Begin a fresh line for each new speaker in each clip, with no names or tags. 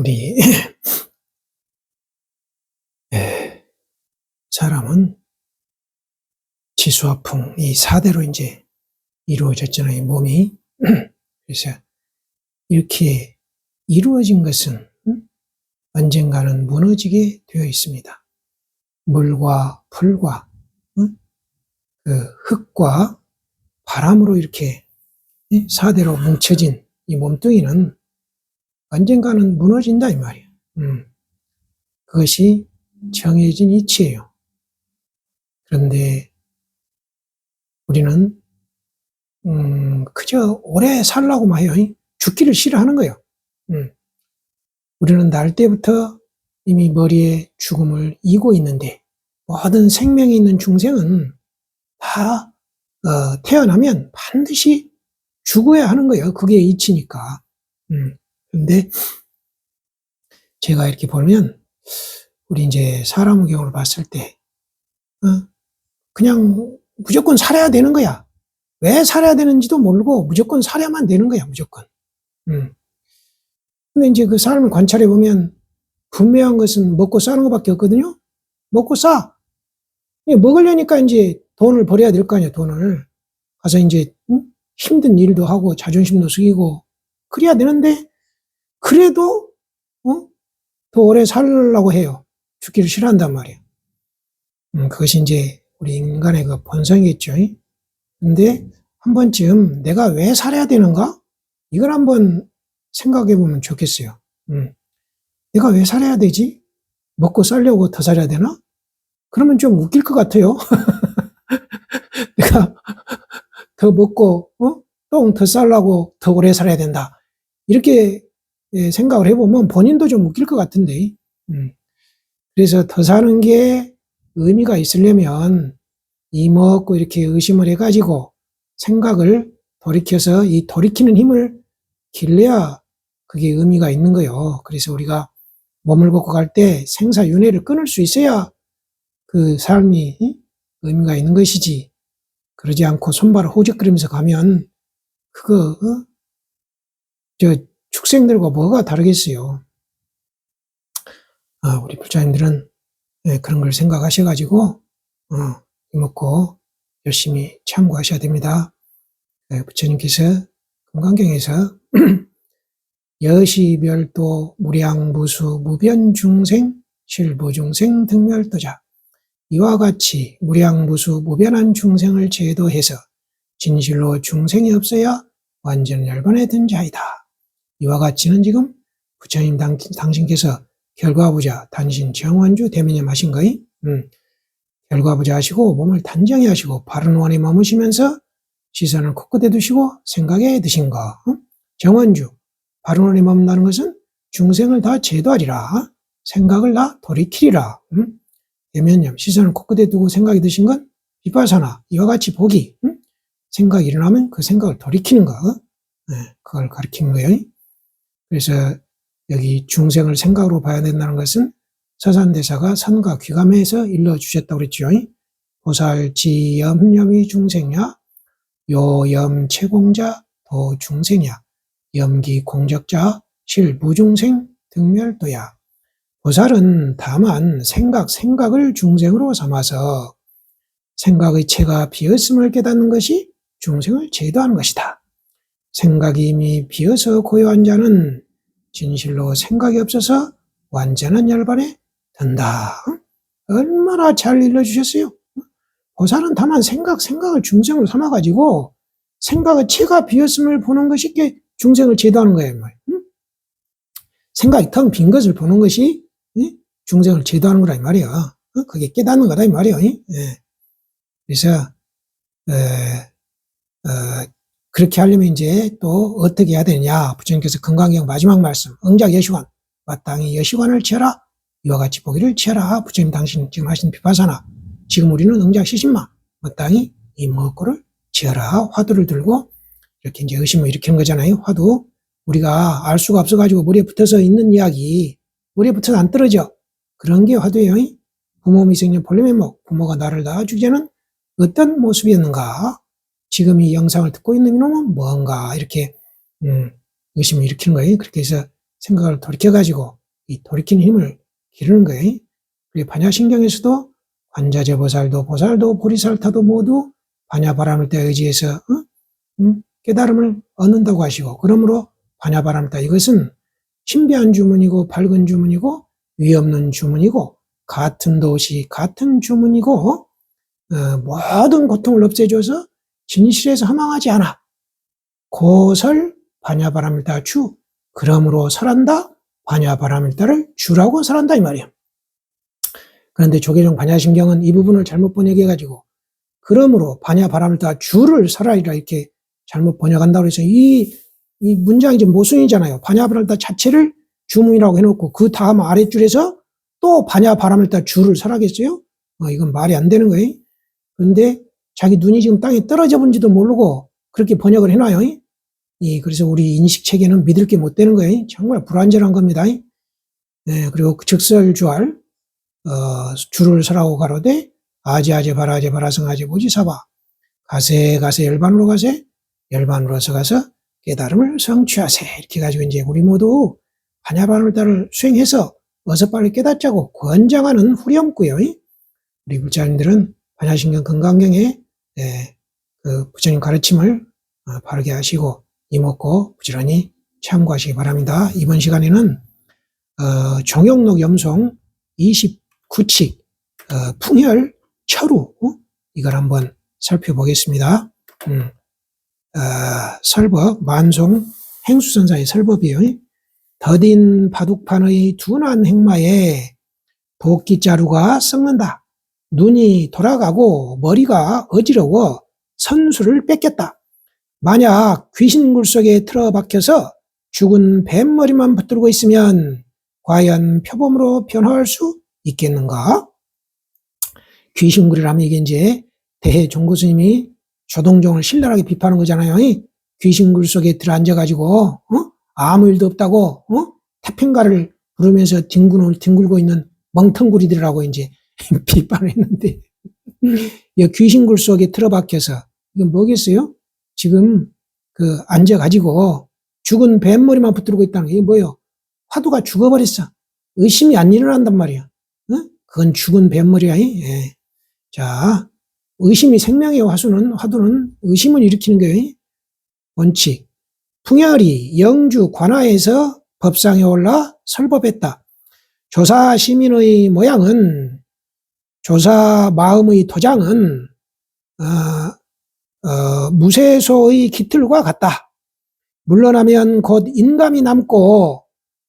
우리 사람은 지수화풍 이 4대로 이제 이루어졌잖아요, 몸이. 그래서 이렇게 이루어진 것은 언젠가는 무너지게 되어 있습니다. 물과 풀과 그 흙과 바람으로 이렇게 4대로 뭉쳐진 이 몸뚱이는 언젠가는 무너진다 이 말이에요. 그것이 정해진 이치예요. 그런데 우리는 그저 오래 살라고만 해요. 죽기를 싫어하는 거예요. 우리는 날 때부터 이미 머리에 죽음을 이고 있는데, 모든 생명이 있는 중생은 다 태어나면 반드시 죽어야 하는 거예요. 그게 이치니까. 그런데 제가 이렇게 보면 우리 이제 사람의 경우를 봤을 때 그냥 무조건 살아야 되는 거야. 왜 살아야 되는지도 모르고 무조건 살아야만 되는 거야, 무조건. 근데 이제 그 사람을 관찰해 보면 분명한 것은 먹고 사는 것밖에 없거든요. 먹고 싸. 먹으려니까 이제 돈을 벌여야 될 거 아니야, 돈을. 가서 이제 힘든 일도 하고 자존심도 숙이고 그래야 되는데, 그래도 더 오래 살려고 해요. 죽기를 싫어한단 말이에요. 그것이 이제 우리 인간의 그 본성이겠죠. 근데 한 번쯤 내가 왜 살아야 되는가? 이걸 한번 생각해 보면 좋겠어요. 내가 왜 살아야 되지? 먹고 살려고 더 살아야 되나? 그러면 좀 웃길 것 같아요. 내가 더 먹고 똥 더 살라고 더 오래 살아야 된다. 이렇게 생각을 해보면 본인도 좀 웃길 것 같은데. 그래서 더 사는 게 의미가 있으려면 이먹고 이렇게 의심을 해가지고 생각을 돌이켜서 이 돌이키는 힘을 길러야 그게 의미가 있는 거예요. 그래서 우리가 몸을 벗고 갈 때 생사윤회를 끊을 수 있어야 그 삶이 의미가 있는 것이지, 그러지 않고 손발을 호적거리면서 가면 그거 저 축생들과 뭐가 다르겠어요. 우리 불자님들은 그런 걸 생각하셔가지고 이먹고 열심히 참고하셔야 됩니다. 부처님께서 금강경에서 여시별도 무량무수 무변중생 실부중생 등멸도자, 이와 같이 무량무수 무변한 중생을 제도해서 진실로 중생이 없어야 완전 열반에 든 자이다. 이와 같이는 지금 부처님 당신께서 결과부자 단신 정원주 대면님 하신 거이. 결과부자 하시고 몸을 단정히 하시고 바른 원에 머무시면서 시선을 코끝에 두시고 생각에 드신 거. 정원주 바른 원에 머문다는 것은 중생을 다 제도하리라, 생각을 다 돌이키리라. 대면념 시선을 코끝에 두고 생각이 드신 건 비파사나, 이와 같이 보기. 생각이 일어나면 그 생각을 돌이키는 거, 그걸 가리키는 거예요. 그래서 여기 중생을 생각으로 봐야 된다는 것은 서산대사가 선과 귀감에서 일러주셨다고 그랬죠. 보살지염염이 중생야, 요염 채공자 도 중생야, 염기 공적자 실무중생 등멸도야. 보살은 다만 생각을 중생으로 삼아서 생각의 체가 비었음을 깨닫는 것이 중생을 제도하는 것이다. 생각이 이미 비어서 고요한 자는 진실로 생각이 없어서 완전한 열반에 든다. 얼마나 잘 일러주셨어요. 보살은 다만 생각을 중생으로 삼아가지고 생각의 체가 비었음을 보는 것이 중생을 제도하는 거예요. 생각이 텅 빈 것을 보는 것이 중생을 제도하는 거라 이 말이야. 그게 깨닫는 거다 이 말이야. 그래서 그렇게 하려면 이제 또 어떻게 해야 되느냐. 부처님께서 금강경 마지막 말씀, 응작 여시관, 마땅히 여시관을 취하라. 이와 같이 보기를 취하라. 부처님 당신 지금 하신 비파사나, 지금 우리는 응작 시신마, 마땅히 이 먹고를 취하라. 화두를 들고 이렇게 이제 의심을 일으키는 거잖아요. 화두. 우리가 알 수가 없어가지고 머리에 붙어서 있는 이야기, 머리에 붙어서 안 떨어져. 그런 게 화두예요. 부모 미생년 본래면목, 부모가 나를 낳아주기 전에는 어떤 모습이었는가? 지금 이 영상을 듣고 있는 이놈은 뭔가? 이렇게 의심을 일으키는 거예요. 그렇게 해서 생각을 돌이켜가지고 이 돌이키는 힘을 기르는 거예요. 그리고 반야신경에서도 관자재보살도 보살도 보리살타도 모두 반야바라밀타 의지에서 깨달음을 얻는다고 하시고, 그러므로 반야바라밀타, 이것은 신비한 주문이고 밝은 주문이고 위없는 주문이고 같은 도시 같은 주문이고 모든 고통을 없애줘서 진실에서 허망하지 않아. 고설 반야바라밀타 주, 그러므로 설한다 반야바라밀타를 주라고 설한다 이 말이에요. 그런데 조계종 반야신경은 이 부분을 잘못 번역해가지고 그러므로 반야바라밀타 주를 설하리라 이렇게 잘못 번역한다고 해서 이 문장이 지금 모순이잖아요. 반야바라밀타 자체를 주문이라고 해놓고 그 다음 아랫줄에서 또 반야바라밀타 주를 설하겠어요? 이건 말이 안 되는 거예요. 그런데 자기 눈이 지금 땅에 떨어져 본지도 모르고 그렇게 번역을 해놔요. 그래서 우리 인식체계는 믿을 게 못 되는 거예요. 정말 불완전한 겁니다. 그리고 즉설주알 주를 설하고 가로되 아제아제 바라제 바라성아제 보지사바 가세 열반으로 가세 열반으로서 가서 깨달음을 성취하세. 이렇게 가지고 이제 우리 모두 반야바라밀타를 수행해서 어서 빨리 깨닫자고 권장하는 후렴구요. 우리 불자님들은 반야신경 건강경에 그 부처님 가르침을 바르게 하시고 이목고 부지런히 참고하시기 바랍니다. 이번 시간에는 정용록 염송 29칙 풍혈 철우 이걸 한번 살펴보겠습니다. 설법 만송 행수선사의 설법이에요. 더딘 바둑판의 둔한 행마에 도끼자루가 썩는다. 눈이 돌아가고 머리가 어지러워 선수를 뺏겼다. 만약 귀신굴 속에 틀어박혀서 죽은 뱀머리만 붙들고 있으면 과연 표범으로 변화할 수 있겠는가? 귀신굴이라면 이게 이제 대해 종고스님이 조동종을 신랄하게 비판한 거잖아요. 귀신굴 속에 들어앉아가지고 아무 일도 없다고 태평가를 부르면서 뒹굴고 있는 멍텅구리들이라고 이제 비판을 했는데 이 귀신굴 속에 틀어박혀서 이건 뭐겠어요? 지금 앉아가지고 죽은 뱀머리만 붙들고 있다는 게 이게 뭐예요? 화두가 죽어버렸어. 의심이 안 일어난단 말이야. 그건 죽은 뱀머리야. 예. 자, 의심이 생명이에요. 화두는 의심을 일으키는 거예요. 원칙. 풍열이 영주 관하에서 법상에 올라 설법했다. 조사 시민의 모양은, 조사 마음의 도장은 무쇠소의 깃틀과 같다. 물러나면 곧 인감이 남고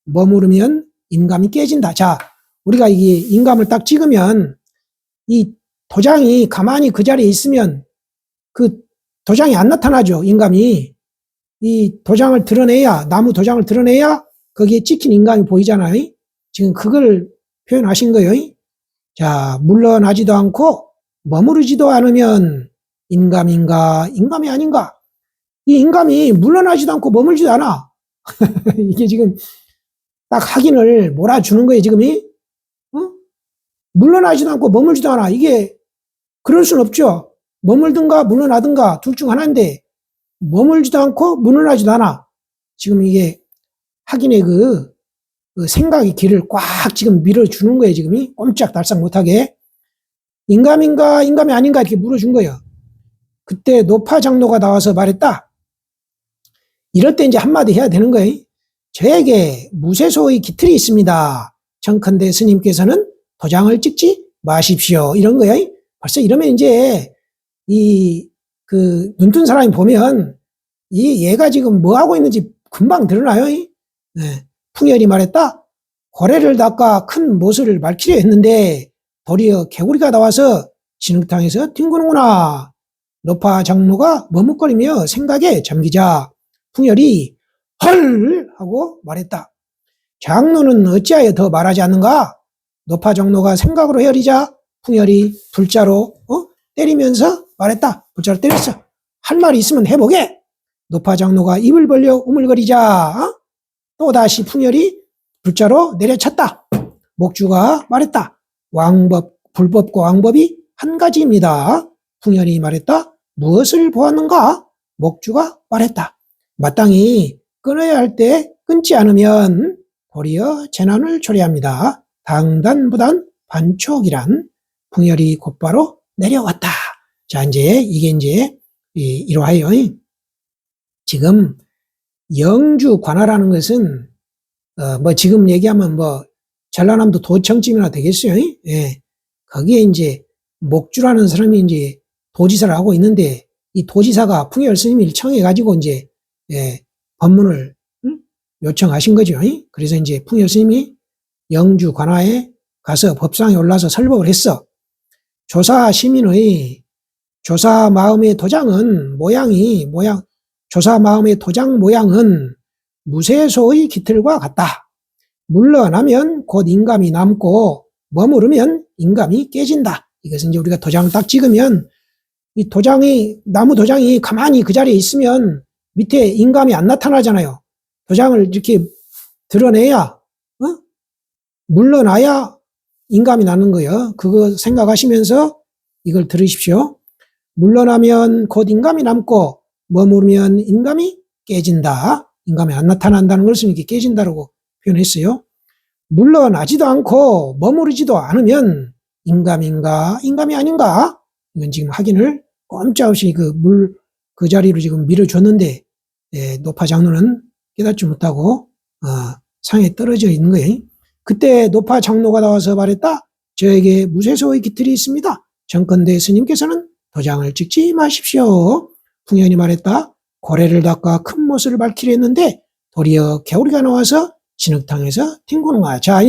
머무르면 인감이 깨진다. 자, 우리가 이게 인감을 딱 찍으면 이 도장이 가만히 그 자리에 있으면 그 도장이 안 나타나죠. 인감이. 이 도장을 드러내야, 나무 도장을 드러내야 거기에 찍힌 인감이 보이잖아요. 지금 그걸 표현하신 거예요. 자, 물러나지도 않고 머무르지도 않으면 인감인가 인감이 아닌가. 이 인감이 물러나지도 않고 머물지도 않아. 이게 지금 딱 확인을 몰아주는 거예요. 지금이 물러나지도 않고 머물지도 않아. 이게 그럴 수는 없죠. 머물든가 물러나든가 둘 중 하나인데 머물지도 않고 물러나지도 않아. 지금 이게 확인의 그 생각의 길을 꽉 지금 밀어주는 거예요. 지금이 꼼짝달싹 못하게. 인감인가 인감이 아닌가 이렇게 물어준 거예요. 그때 노파 장로가 나와서 말했다. 이럴 때 이제 한마디 해야 되는 거예요. 저에게 무쇠소의 깃틀이 있습니다. 정컨대 스님께서는 도장을 찍지 마십시오. 이런 거예요. 벌써 이러면 이제 눈뜬 사람이 보면 얘가 지금 뭐 하고 있는지 금방 드러나요. 네. 풍열이 말했다. 고래를 닦아 큰 못을 말키려 했는데 도리어 개구리가 나와서 진흙탕에서 뒹구는구나. 노파 장로가 머뭇거리며 생각에 잠기자 풍열이 헐 하고 말했다. 장로는 어찌하여 더 말하지 않는가? 노파 장로가 생각으로 헤아리자 풍열이 불자로 때리면서 말했다. 불자로 때렸어. 할 말이 있으면 해보게. 노파 장로가 입을 벌려 우물거리자 또다시 풍열이 불자로 내려쳤다. 목주가 말했다. 불법과 왕법이 한 가지입니다. 풍열이 말했다. 무엇을 보았는가? 목주가 말했다. 마땅히 끊어야 할 때 끊지 않으면 도리어 재난을 초래합니다. 당단부단 반촉이란 풍열이 곧바로 내려왔다. 자, 이게 이러하여 지금 영주 관하라는 것은 지금 얘기하면 전라남도 도청쯤이나 되겠어요. 예. 거기에 목주라는 사람이 도지사를 하고 있는데, 이 도지사가 풍열 스님을 청해가지고 법문을 요청하신 거죠. 그래서 풍열 스님이 영주 관하에 가서 법상에 올라서 설법을 했어. 조사 시민의 조사 마음의 도장 모양은 무쇠소의 깃틀과 같다. 물러나면 곧 인감이 남고 머무르면 인감이 깨진다. 이것은 우리가 도장을 딱 찍으면 이 나무 도장이 가만히 그 자리에 있으면 밑에 인감이 안 나타나잖아요. 도장을 이렇게 드러내야, 물러나야 인감이 나는 거예요. 그거 생각하시면서 이걸 들으십시오. 물러나면 곧 인감이 남고 머무르면 인감이 깨진다. 인감이 안 나타난다는 것을 이렇게 깨진다라고 표현했어요. 물러나지도 않고 머무르지도 않으면 인감인가 인감이 아닌가, 이건 지금 확인을 꼼짝없이 그 자리로 지금 밀어줬는데, 노파 장로는 깨닫지 못하고 상에 떨어져 있는 거예요. 그때 노파 장로가 나와서 말했다. 저에게 무쇠소의 깃틀이 있습니다. 정컨대 스님께서는 도장을 찍지 마십시오. 풍연이 말했다. 고래를 닦아 큰 못을 밝히려 했는데 도리어 개구리가 나와서 진흙탕에서 튕구는가. 자,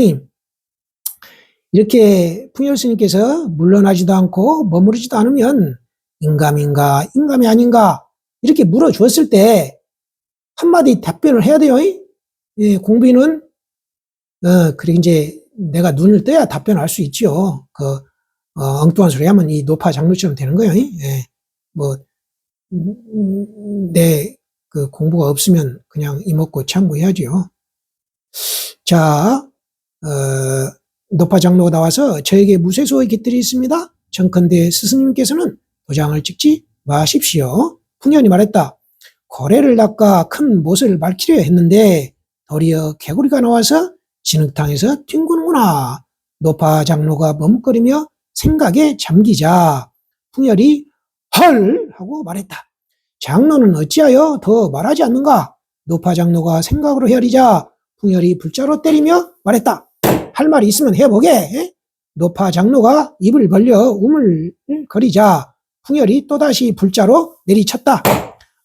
이렇게 풍열 스님께서 물러나지도 않고 머무르지도 않으면 인감인가 인감이 아닌가 이렇게 물어주었을 때 한마디 답변을 해야 돼요. 예, 공부인은 그래 내가 눈을 떠야 답변을 할 수 있죠. 엉뚱한 소리 하면 이 노파 장로처럼 되는 거예요. 예, 내 공부가 없으면 그냥 이먹고 참고해야죠. 자, 노파 장로가 나와서 저에게 무쇠소의 깃들이 있습니다. 정컨대 스승님께서는 도장을 찍지 마십시오. 풍년이 말했다. 고래를 닦아 큰 못을 밝히려 했는데 도리어 개구리가 나와서 진흙탕에서 튕구는구나. 노파 장로가 머뭇거리며 생각에 잠기자 풍열이 헐 하고 말했다. 장로는 어찌하여 더 말하지 않는가? 노파 장로가 생각으로 헤아리자 풍열이 불자로 때리며 말했다. 할 말이 있으면 해보게. 노파 장로가 입을 벌려 우물거리자 풍열이 또다시 불자로 내리쳤다.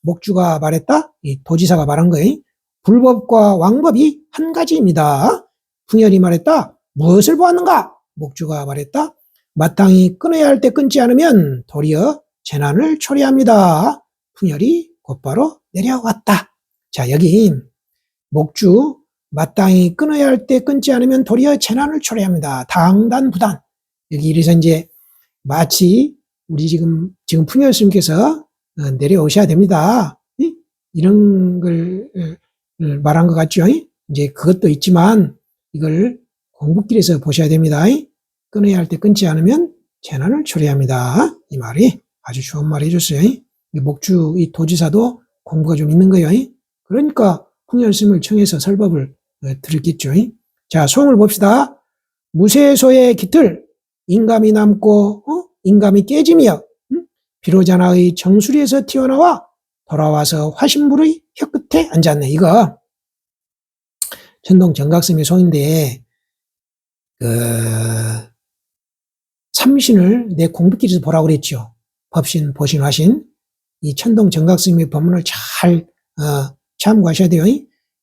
목주가 말했다. 이 도지사가 말한 거예요. 불법과 왕법이 한 가지입니다. 풍열이 말했다. 무엇을 보았는가? 목주가 말했다. 마땅히 끊어야 할 때 끊지 않으면 도리어 재난을 초래합니다. 풍열이 곧바로 내려왔다. 자, 여기 목주 마땅히 끊어야 할 때 끊지 않으면 도리어 재난을 초래합니다. 당단부단. 여기 이래서 마치 우리 지금 풍열 스님께서 내려오셔야 됩니다. 이런 걸 말한 것 같죠? 그것도 있지만 이걸 공부길에서 보셔야 됩니다. 끊어야 할 때 끊지 않으면 재난을 초래합니다. 이 말이 아주 좋은 말 해줬어요. 목주 이 도지사도 공부가 좀 있는 거예요. 그러니까 풍열 스님을 청해서 설법을 들었겠죠. 자, 소음을 봅시다. 무쇠소의 깃들, 인감이 남고 인감이 깨지며 비로자나의 정수리에서 튀어나와 돌아와서 화신불의 혀끝에 앉았네. 이거 천동 정각스님의 송인데 삼신을 내 공부길에서 보라고 그랬죠. 법신, 보신, 화신. 이 천동 정각스님의 법문을 잘 참고하셔야 돼요.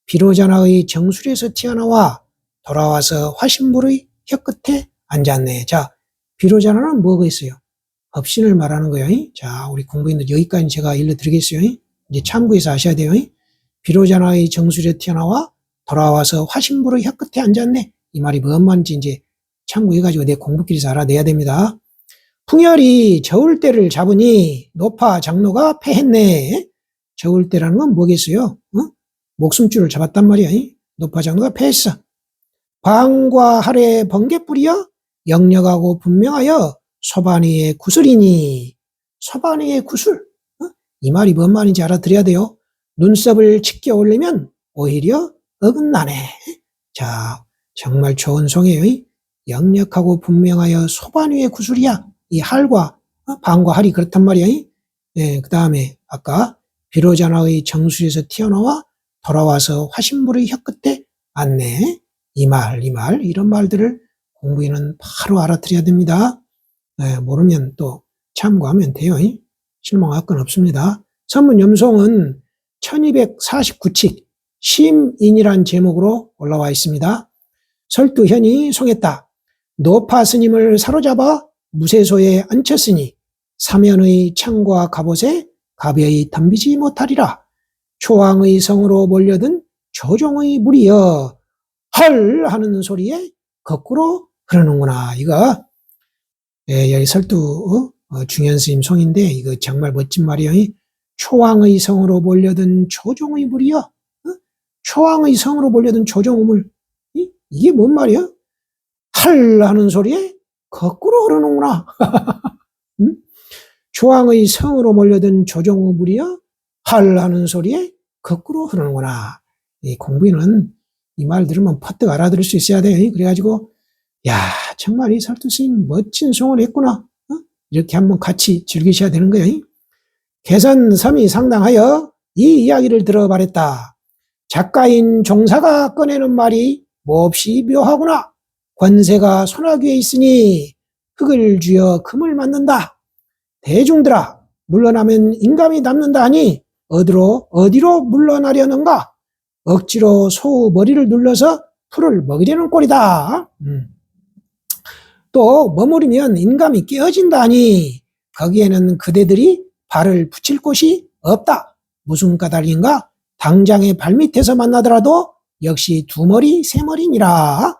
비로자나의 정수리에서 튀어나와 돌아와서 화신불의 혀끝에 앉았네. 자, 비로자나는 뭐가 있어요? 법신을 말하는 거예요. 자, 우리 공부인들 여기까지 제가 일러드리겠어요. 이제 참고해서 하셔야 돼요. 비로자나의 정수리에 튀어나와 돌아와서 화신불의 혀끝에 앉았네. 이 말이 뭔 말인지 이제 참고해가지고 내 공부길에서 알아내야 됩니다. 풍열이 저울대를 잡으니 노파 장로가 패했네. 저울대라는 건 뭐겠어요? 목숨줄을 잡았단 말이야. 노파 장로가 패했어. 방과 할의 번개뿌리여 역력하고 분명하여 소반이의 구슬이니. 소반이의 구슬. 이 말이 뭔 말인지 알아들어야 돼요. 눈썹을 짙게 올리면 오히려 어긋나네. 자, 정말 좋은 송이에요. 역력하고 분명하여 소반 위의 구슬이야. 이 할과 반과 할이 그렇단 말이야. 예, 그 다음에 아까 비로자나의 정수에서 튀어나와 돌아와서 화신물의 혀끝에 앉네. 이 말 이런 말들을 공부인은 바로 알아들어야 됩니다. 예, 모르면 또 참고하면 돼요. 실망할 건 없습니다. 선문염송은 1249칙 심인이란 제목으로 올라와 있습니다. 설두현이 송했다. 노파 스님을 사로잡아 무쇠소에 앉혔으니 사면의 창과 갑옷에 가벼이 덤비지 못하리라. 초왕의 성으로 몰려든 조종의 물이여 헐 하는 소리에 거꾸로 흐르는구나. 이거 여기 설두 중현 스님 송인데 이거 정말 멋진 말이에요. 초왕의 성으로 몰려든 조종의 물이여. 초왕의 성으로 몰려든 조종의 물. 이게 뭔 말이야? 할 하는 소리에 거꾸로 흐르는구나. 초왕의 성으로 몰려든 조종의 물이여 할 하는 소리에 거꾸로 흐르는구나. 이 공부인은 이 말 들으면 퍼뜩 알아들을 수 있어야 돼. 그래가지고 야 정말 이 설두 스님 멋진 송을 했구나. 이렇게 한번 같이 즐기셔야 되는 거예요. 개선섬이 상당하여 이 이야기를 들어봐랬다. 작가인 종사가 꺼내는 말이 몹시 묘하구나. 권세가 소나귀에 있으니 흙을 쥐어 금을 만든다. 대중들아 물러나면 인감이 남는다 하니 어디로 물러나려는가? 억지로 소의 머리를 눌러서 풀을 먹이려는 꼴이다. 또 머무르면 인감이 깨어진다 하니 거기에는 그대들이 발을 붙일 곳이 없다. 무슨 까닭인가? 당장의 발밑에서 만나더라도 역시 두 머리 세 머리니라.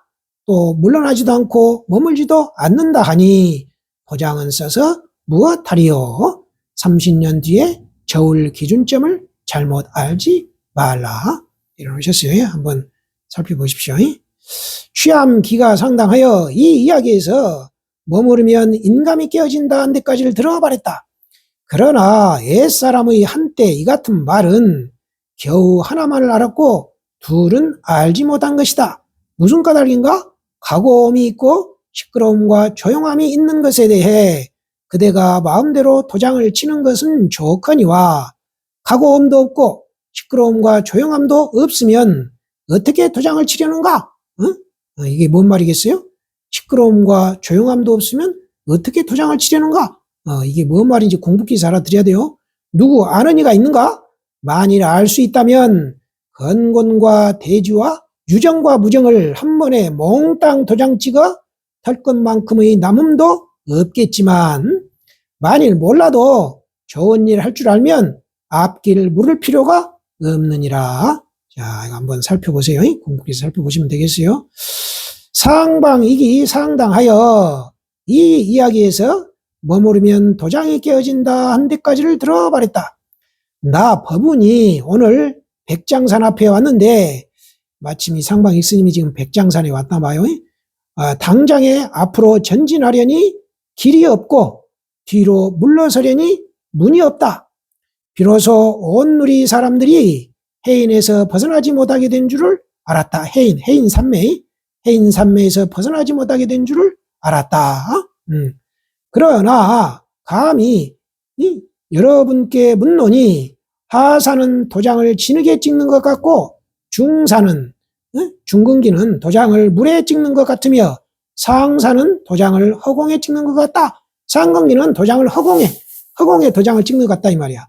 또 물러나지도 않고 머물지도 않는다 하니 도장은 써서 무엇하리요? 30년 뒤에 저울 기준점을 잘못 알지 말라. 이러셨어요. 한번 살펴보십시오. 취함기가 상당하여 이 이야기에서 머무르면 인감이 깨어진다 한 데까지를 들어버렸다. 그러나 옛사람의 한때 이 같은 말은 겨우 하나만을 알았고 둘은 알지 못한 것이다. 무슨 까닭인가? 가고음이 있고 시끄러움과 조용함이 있는 것에 대해 그대가 마음대로 도장을 치는 것은 좋거니와 가고음도 없고 시끄러움과 조용함도 없으면 어떻게 도장을 치려는가? 이게 뭔 말이겠어요? 시끄러움과 조용함도 없으면 어떻게 도장을 치려는가? 이게 뭔 말인지 공부기사 알아들어야 돼요. 누구 아는 이가 있는가? 만일 알 수 있다면 건곤과 대지와 유정과 무정을 한 번에 몽땅 도장 찍어 털 것만큼의 남음도 없겠지만 만일 몰라도 좋은 일 할 줄 알면 앞길 물을 필요가 없느니라. 자, 이거 한번 살펴보세요. 공부기사 살펴보시면 되겠어요. 상방이기 상당하여 이 이야기에서 머무르면 도장이 깨어진다 한 데까지를 들어버렸다. 나 법운이 오늘 백장산 앞에 왔는데 마침 이 상방 익스님이 지금 백장산에 왔나 봐요. 당장에 앞으로 전진하려니 길이 없고 뒤로 물러서려니 문이 없다. 비로소 온 누리 사람들이 해인에서 벗어나지 못하게 된 줄을 알았다. 해인 산매에서 벗어나지 못하게 된 줄을 알았다. 그러나 감히 여러분께 묻노니 하사는 도장을 진흙에 찍는 것 같고 중근기는 도장을 물에 찍는 것 같으며 상사는 도장을 허공에 찍는 것 같다. 상근기는 도장을 허공에 도장을 찍는 것 같다 이 말이야.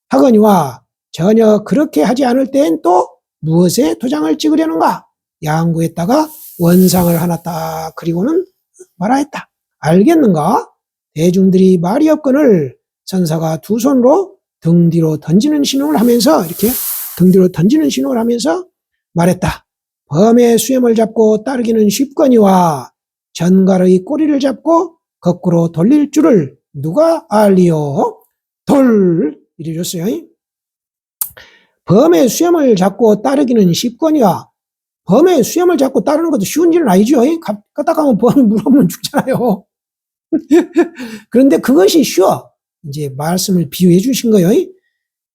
하거니와 전혀 그렇게 하지 않을 땐 또 무엇에 도장을 찍으려는가? 양구에다가 원상을 하나 딱 그리고는 말하였다. 알겠는가? 대중들이 말이 없거늘 선사가 두 손으로 등 뒤로 던지는 신호를 하면서 이렇게 등 뒤로 던지는 신호를 하면서 말했다. 범의 수염을 잡고 따르기는 쉽거니와 전갈의 꼬리를 잡고 거꾸로 돌릴 줄을 누가 알리요? 이래 줬어요. 범의 수염을 잡고 따르기는 쉽거니와 범의 수염을 잡고 따르는 것도 쉬운 일은 아니죠. 까딱하면 범이 물 없는 죽잖아요. 그런데 그것이 쉬워. 이제 말씀을 비유해 주신 거예요.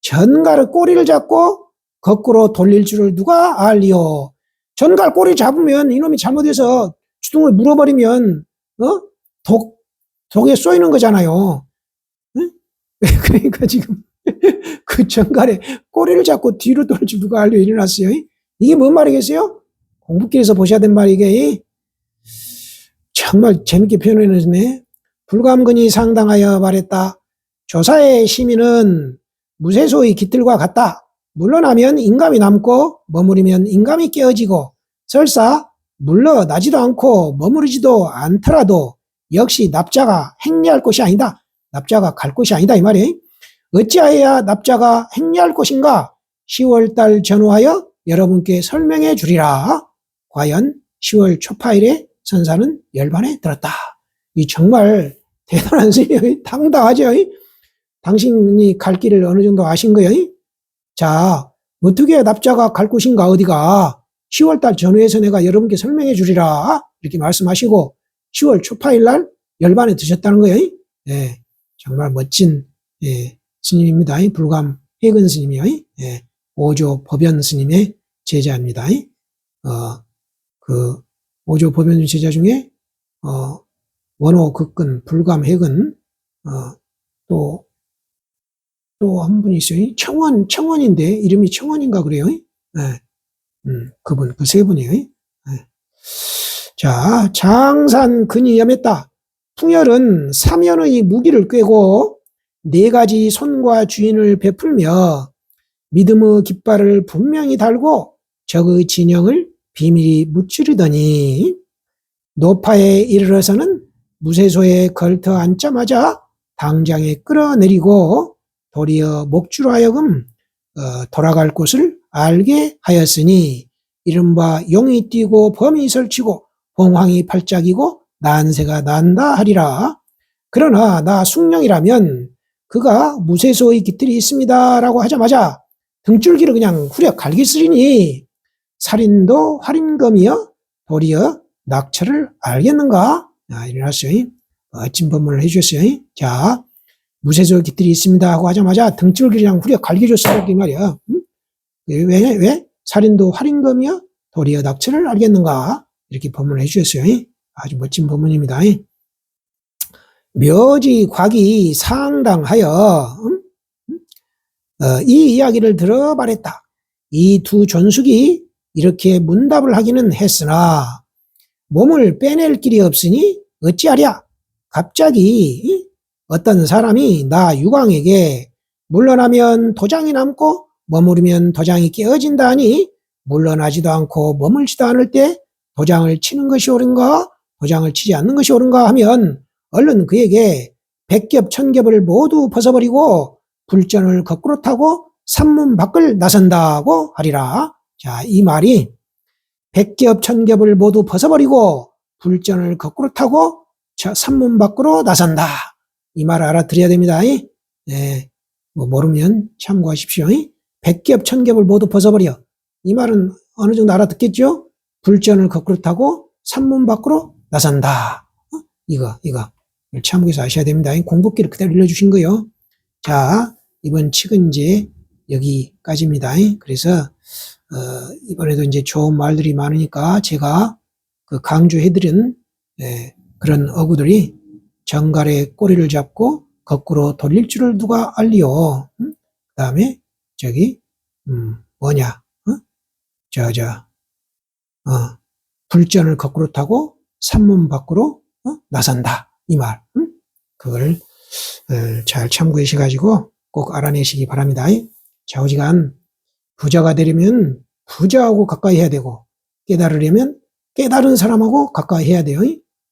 전갈의 꼬리를 잡고 거꾸로 돌릴 줄을 누가 알리요? 전갈 꼬리 잡으면 이놈이 잘못해서 주둥을 물어버리면 독에 쏘이는 거잖아요. 응? 그러니까 지금 그 전갈에 꼬리를 잡고 뒤로 돌지 누가 알려 일어났어요. 이게 뭔 말이겠어요? 공부길에서 보셔야 된 말이게. 정말 재밌게 표현해냈네. 불감근이 상당하여 말했다. 조사의 시민은 무쇠소의 깃들과 같다. 물러나면 인감이 남고 머무르면 인감이 깨어지고 설사 물러나지도 않고 머무르지도 않더라도 역시 납자가 행리할 곳이 아니다. 납자가 갈 곳이 아니다 이 말이에요. 어찌하여야 납자가 행리할 곳인가? 10월달 전후하여 여러분께 설명해 주리라. 과연 10월 초파일에 선사는 열반에 들었다. 이 정말 대단한 스님이에요. 당당하죠. 당신이 갈 길을 어느 정도 아신 거예요. 자, 어떻게 납자가 갈 곳인가 어디가 10월달 전후에서 내가 여러분께 설명해 주리라 이렇게 말씀하시고 10월 초파일 날 열반에 드셨다는 거예요. 예, 정말 멋진 스님입니다. 불감 해근 스님이요. 예, 오조 법연 스님의 제자입니다. 그 오조 법연 제자 중에 원호 극근 불감 해근 또 한 분이 있어요. 청원인데 이름이 청원인가 그래요. 예, 그분 그 세 분이에요. 예. 자, 장산 근이 염했다. 풍열은 사면의 무기를 꿰고 네 가지 손과 주인을 베풀며 믿음의 깃발을 분명히 달고 적의 진영을 비밀히 무찌르더니 노파에 이르러서는 무쇠소에 걸터 앉자마자 당장에 끌어내리고 도리어 목주로 하여금 돌아갈 곳을 알게 하였으니 이른바 용이 뛰고 범이 설치고 봉황이 팔짝이고 난세가 난다 하리라. 그러나 나 숭령이라면 그가 무쇠소의 깃들이 있습니다 라고 하자마자 등줄기를 그냥 후려 갈기쓰리니 살인도 활인검이여 도리어 낙처를 알겠는가? 일어났어요. 멋진 법문을 해주셨어요. 자, 무쇠소 깃들이 있습니다 하고 하자마자 등줄기를 그냥 후려 갈겨줬어요. 이 말이야. 왜? 살인도 활인검이여 도리어 낙처를 알겠는가? 이렇게 법문을 해주셨어요. 아주 멋진 법문입니다. 묘지 곽이 상당하여 이 이야기를 들어 말했다. 이 두 존숙이 이렇게 문답을 하기는 했으나 몸을 빼낼 길이 없으니 어찌하랴. 갑자기 어떤 사람이 나 유광에게 물러나면 도장이 남고 머무르면 도장이 깨어진다 하니 물러나지도 않고 머물지도 않을 때 도장을 치는 것이 옳은가 도장을 치지 않는 것이 옳은가 하면 얼른 그에게 백겹 천겹을 모두 벗어버리고 불전을 거꾸로 타고 산문 밖을 나선다고 하리라. 자, 이 말이 백겹 천겹을 모두 벗어버리고 불전을 거꾸로 타고 산문 밖으로 나선다. 이 말 알아들어야 됩니다. 네, 모르면 참고하십시오. 백겹 천겹을 모두 벗어버려. 이 말은 어느 정도 알아듣겠죠? 불전을 거꾸로 타고 산문 밖으로 나선다. 이거 참고해서 아셔야 됩니다. 공부기를 그대로 일러주신 거요. 자, 이번 책은 이제 여기까지입니다. 그래서 이번에도 이제 좋은 말들이 많으니까 제가 그 강조해드린 그런 어구들이 정갈의 꼬리를 잡고 거꾸로 돌릴 줄을 누가 알리요. 그 다음에 뭐냐? 불전을 거꾸로 타고 산문 밖으로 나선다. 이 말. 그걸 잘 참고하셔가지고 꼭 알아내시기 바랍니다. 좌우지간 부자가 되려면 부자하고 가까이 해야 되고 깨달으려면 깨달은 사람하고 가까이 해야 돼요.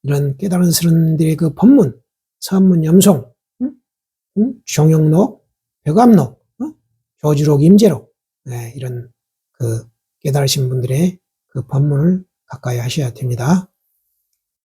이런 깨달은 사람들의 그 법문, 선문 염송, 종영록, 벽암록, 조주록, 임재록 이런 그 깨달으신 분들의 그 법문을 가까이 하셔야 됩니다.